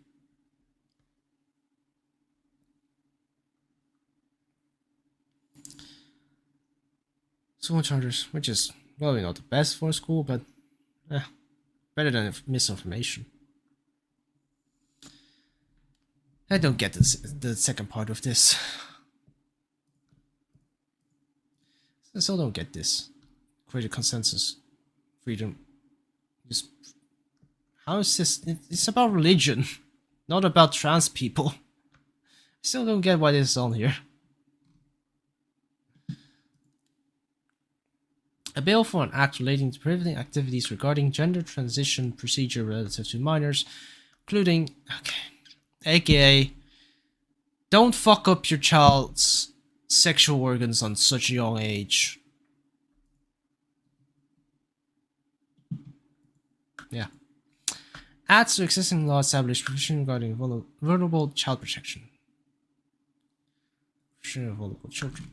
School charters, which is probably not the best for a school, but better than misinformation. I don't get the second part of this. I still don't get this. Create a consensus. Freedom. Just how is this? It's about religion, not about trans people. I still don't get why this is on here. A bill for an act relating to prohibiting activities regarding gender transition procedure relative to minors, including, aka, don't fuck up your child's sexual organs on such a young age. Yeah. Adds to existing law established provision regarding vulnerable child protection. Protection of vulnerable children.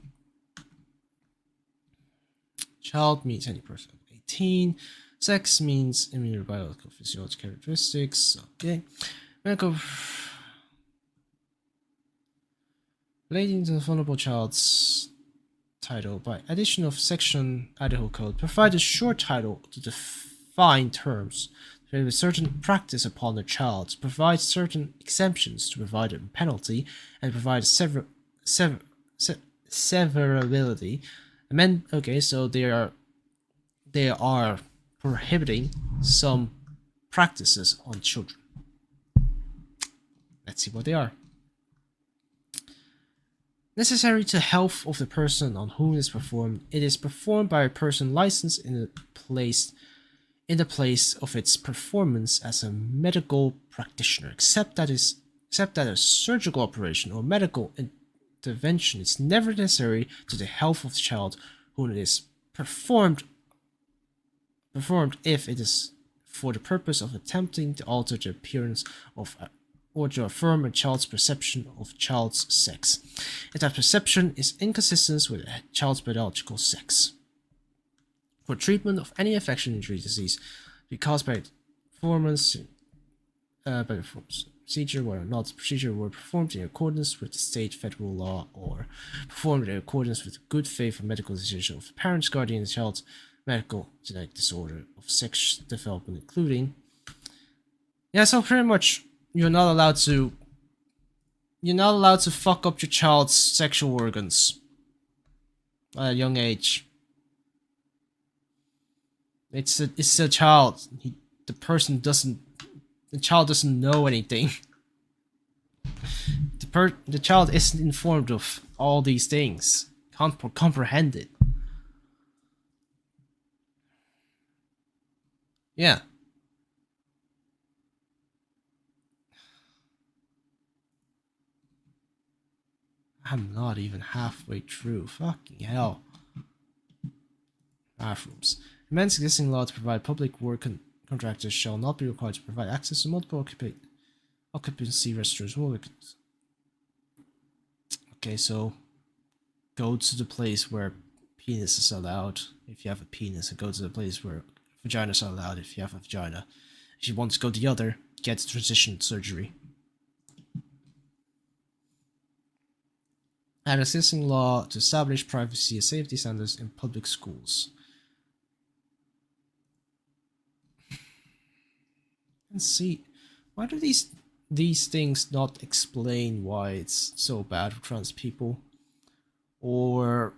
Child means any person 18. Sex means immune biological physiological characteristics. Okay. Medical relating to the vulnerable child's title by addition of section Idaho Code provide a short title to define terms, to with certain practice upon the child, to provide certain exemptions, to provide a penalty, and provide severability. Okay, so they are prohibiting some practices on children. Let's see what they are. Necessary to health of the person on whom it is performed. It is performed by a person licensed in the place of its performance as a medical practitioner, except that a surgical operation or medical intervention is never necessary to the health of the child whom it is performed if it is for the purpose of attempting to alter the appearance of or to affirm a child's perception of child's sex, if that perception is inconsistent with a child's biological sex. For treatment of any infection, injury, disease be caused by performance by the procedure where not the procedure were performed in accordance with the state federal law or performed in accordance with good faith or medical decision of the parents, guardian, and child's medical genetic disorder of sex development, including so pretty much you're not allowed to fuck up your child's sexual organs at a young age. It's a child. The child doesn't know anything. The child isn't informed of all these things. Can't comprehend it. Yeah. I'm not even halfway through. Fucking hell. Bathrooms. Amends existing law to provide public work contractors shall not be required to provide access to multiple occupancy restrooms. Okay, so go to the place where penis is allowed if you have a penis, and go to the place where vaginas are allowed if you have a vagina. If you want to go the other, get transition surgery. And existing law to establish privacy and safety standards in public schools. And see, why do these things not explain why it's so bad for trans people, or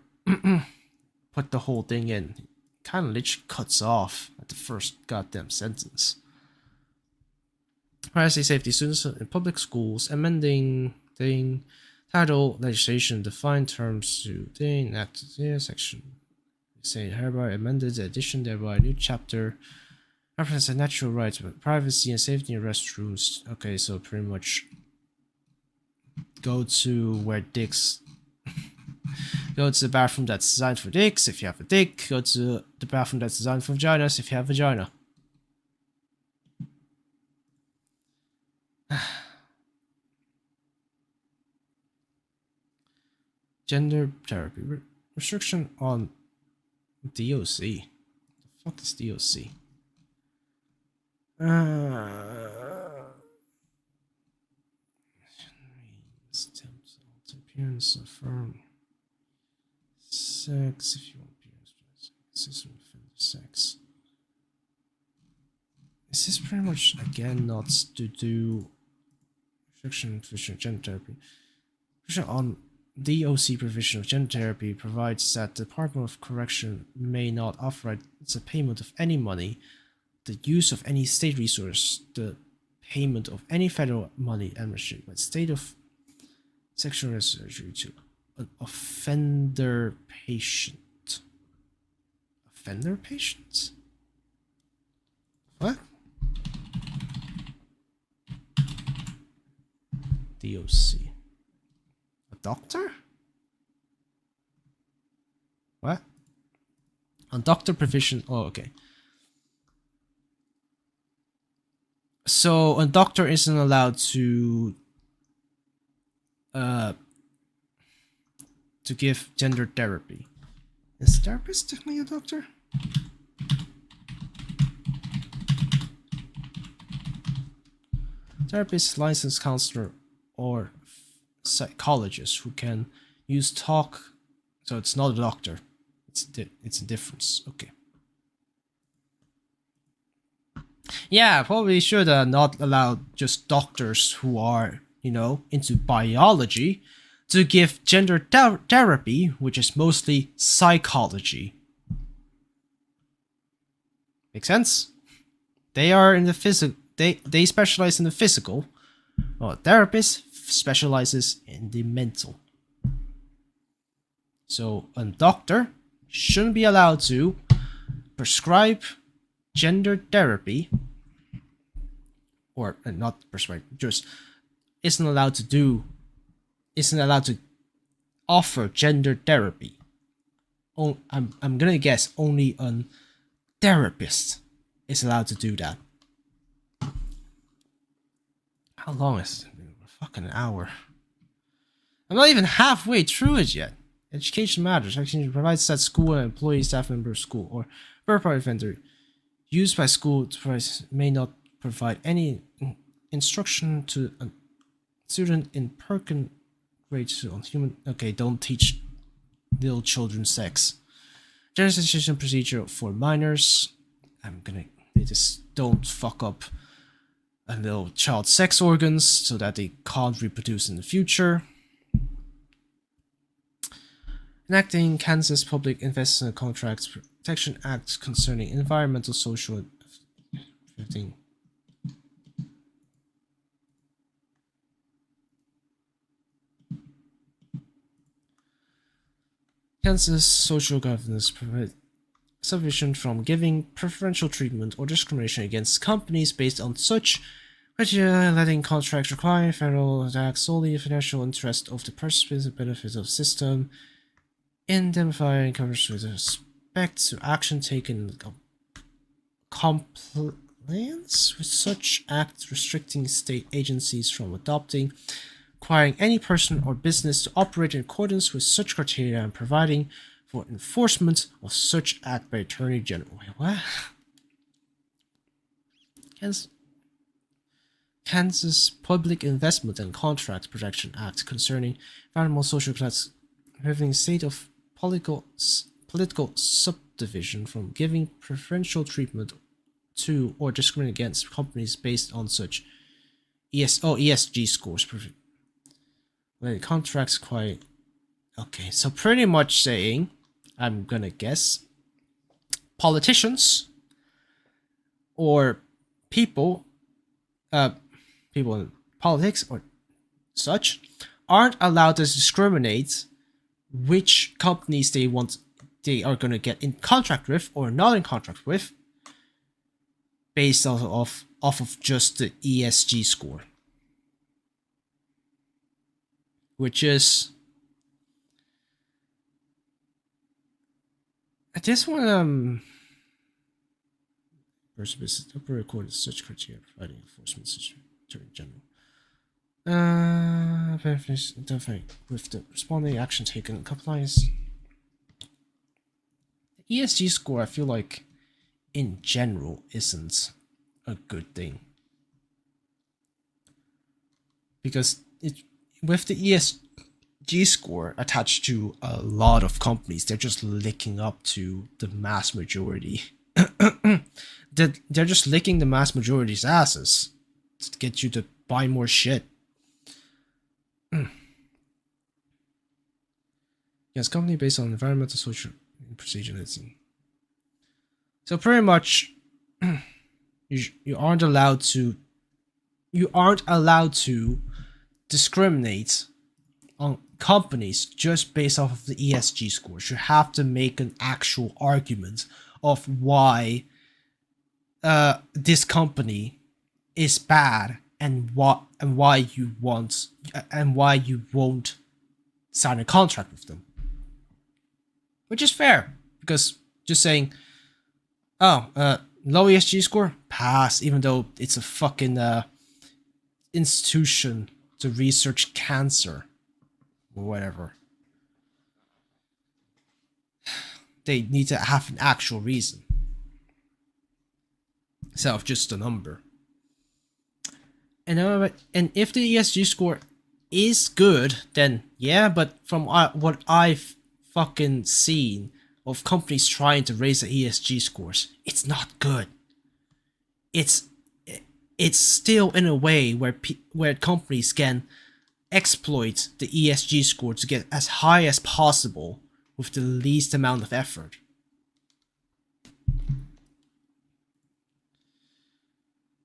put the whole thing in? It kind of literally cuts off at the first goddamn sentence. Privacy, safety, students in public schools, amending thing. Title legislation define terms to thing act section say hereby amended addition thereby new chapter reference to natural rights but privacy and safety in restrooms. Okay, so pretty much go to where dicks go to the bathroom that's designed for dicks if you have a dick, go to the bathroom that's designed for vaginas if you have vagina. Gender therapy. Restriction on DOC. The fuck is DOC? Appearance affirm sex if you want appearance system offender sex. Is this pretty much again not to do restriction for gender therapy? Restriction on DOC provision of gender therapy provides that the Department of Correction may not authorize the payment of any money, the use of any state resource, the payment of any federal money administered by the state of sexual surgery to an offender patient. Offender patient? What? DOC. Doctor? What? On doctor provision. Oh, okay. So a doctor isn't allowed to give gender therapy. Is therapist technically a doctor? Therapist, licensed counselor, or psychologist who can use talk. So it's not a doctor. It's a difference. Okay. Yeah, probably should not allow just doctors who are, into biology to give gender therapy, which is mostly psychology. Make sense? They are in the physical. They specialize in the physical. Well, a therapist specializes in the mental. So a doctor shouldn't be allowed to prescribe gender therapy, or not prescribe, just isn't allowed to offer gender therapy. I'm gonna guess only a therapist is allowed to do that. How long is it? Fucking an hour. I'm not even halfway through it yet. Education matters. Education provides that school and employee, staff member of school, or third-party vendor used by school to provide may not provide any instruction to a student in Perkin grade on human. Okay, don't teach little children sex. General education procedure for minors. They just don't fuck up a little child's sex organs so that they can't reproduce in the future. Enacting Kansas Public Investment Contracts Protection Act concerning environmental, social, everything. Kansas social governance prohibits subdivision from giving preferential treatment or discrimination against companies based on such criteria, letting contracts require federal tax solely financial interest of the participants and benefits of the system, indemnifying coverage with respect to action taken in compliance with such act, restricting state agencies from adopting, requiring any person or business to operate in accordance with such criteria, and providing for enforcement of such act by Attorney General. Wait, what? Kansas Public Investment and Contract Protection Act concerning environmental social class, prohibiting state of political subdivision from giving preferential treatment to or discriminate against companies based on such ESG scores. When contracts quite okay, so pretty much saying, I'm gonna guess, politicians or people in politics or such aren't allowed to discriminate which companies they are gonna get in contract with or not in contract with based off of just the ESG score, which is this one. First business upper recorded such criteria providing enforcement such Attorney General. Identifying with the responding action taken in compliance. The ESG score, I feel like, in general, isn't a good thing. Because with the ESG score attached to a lot of companies, they're just licking up to the mass majority. They're just licking the mass majority's asses to get you to buy more shit. Yes, company based on environmental, social, and proceduralism. So pretty much, you aren't allowed to discriminate on companies just based off of the ESG scores. You have to make an actual argument of why this company is bad and why you won't sign a contract with them, which is fair, because just saying, low ESG score, pass, even though it's a fucking institution to research cancer or whatever. They need to have an actual reason instead of just a number. And if the ESG score is good, then yeah, but from what I've fucking seen of companies trying to raise the ESG scores, it's not good. It's still in a way where companies can exploit the ESG score to get as high as possible with the least amount of effort.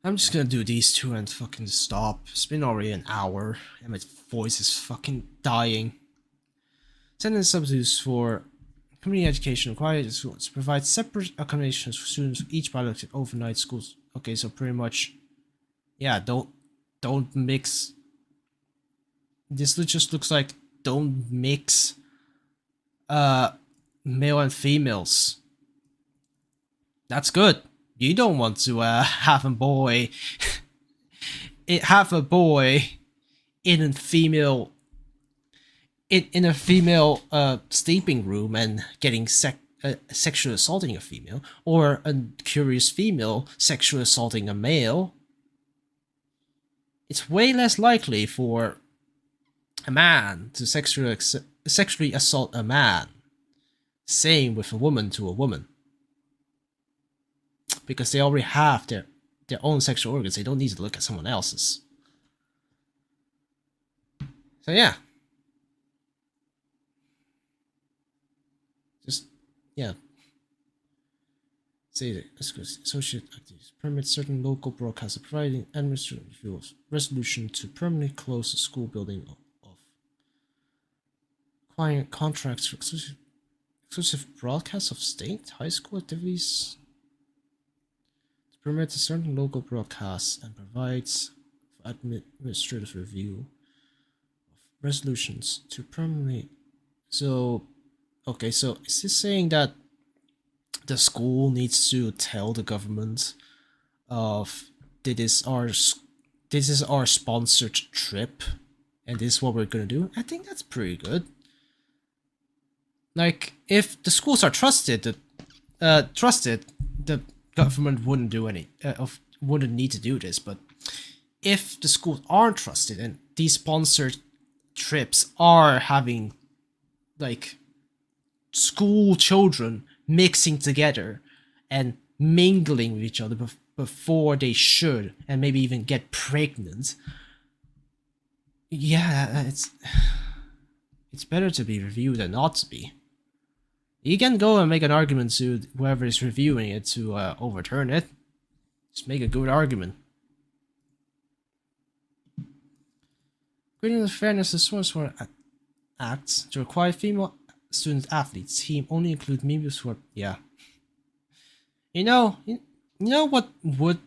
I'm just gonna do these two and fucking stop. It's been already an hour and my voice is fucking dying. Sentence substitutes for community education required schools to provide separate accommodations for students of each biological overnight schools. Okay, so pretty much, yeah, don't mix. This just looks like don't mix male and females. That's good. You don't want to have a boy in a female in a female sleeping room and getting sexually assaulting a female, or a curious female sexually assaulting a male. It's way less likely for a man to sexually assault a man. Same with a woman to a woman. Because they already have their own sexual organs. They don't need to look at someone else's. So yeah. Just, yeah. Say that associate activities permit certain local broadcasters providing administrative resolution to permanently close the school building of client contracts for exclusive broadcasts of state high school activities. Permits a certain local broadcasts and provides for administrative review of resolutions to permanently. So, okay, so is this saying that the school needs to tell the government of this is our sponsored trip and this is what we're gonna do? I think that's pretty good. Like, if the schools are trusted, the government wouldn't do wouldn't need to do this. But if the schools aren't trusted and these sponsored trips are having like school children mixing together and mingling with each other before they should, and maybe even get pregnant, yeah, it's better to be reviewed than not to be. You can go and make an argument to whoever is reviewing it to overturn it. Just make a good argument. Creating the fairness of source for acts to require female student athletes team only include members who are, yeah. You know what would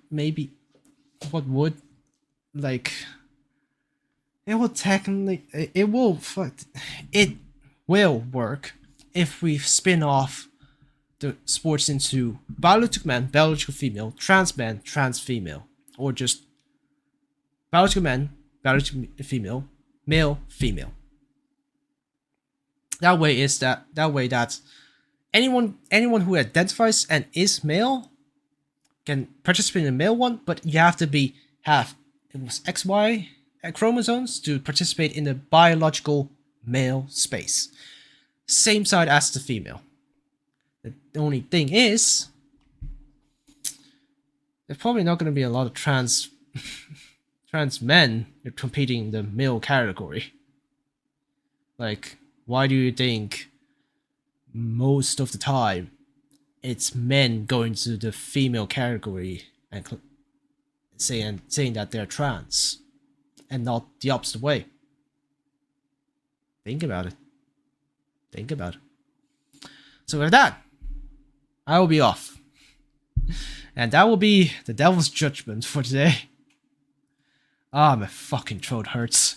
like, it will technically, it will work if we spin off the sports into biological man, biological female, trans man, trans female, or just biological man, biological female, male, female. That way that anyone who identifies and is male can participate in the male one, but you have to have XY chromosomes to participate in the biological male space. Same side as the female. The only thing is, there's probably not going to be a lot of trans men competing in the male category. Like, why do you think most of the time it's men going to the female category and saying that they're trans, and not the opposite way? Think about it. So with that, I will be off. And that will be the devil's judgment for today. Ah, my fucking throat hurts.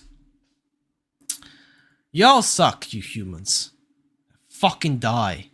Y'all suck, you humans. Fucking die.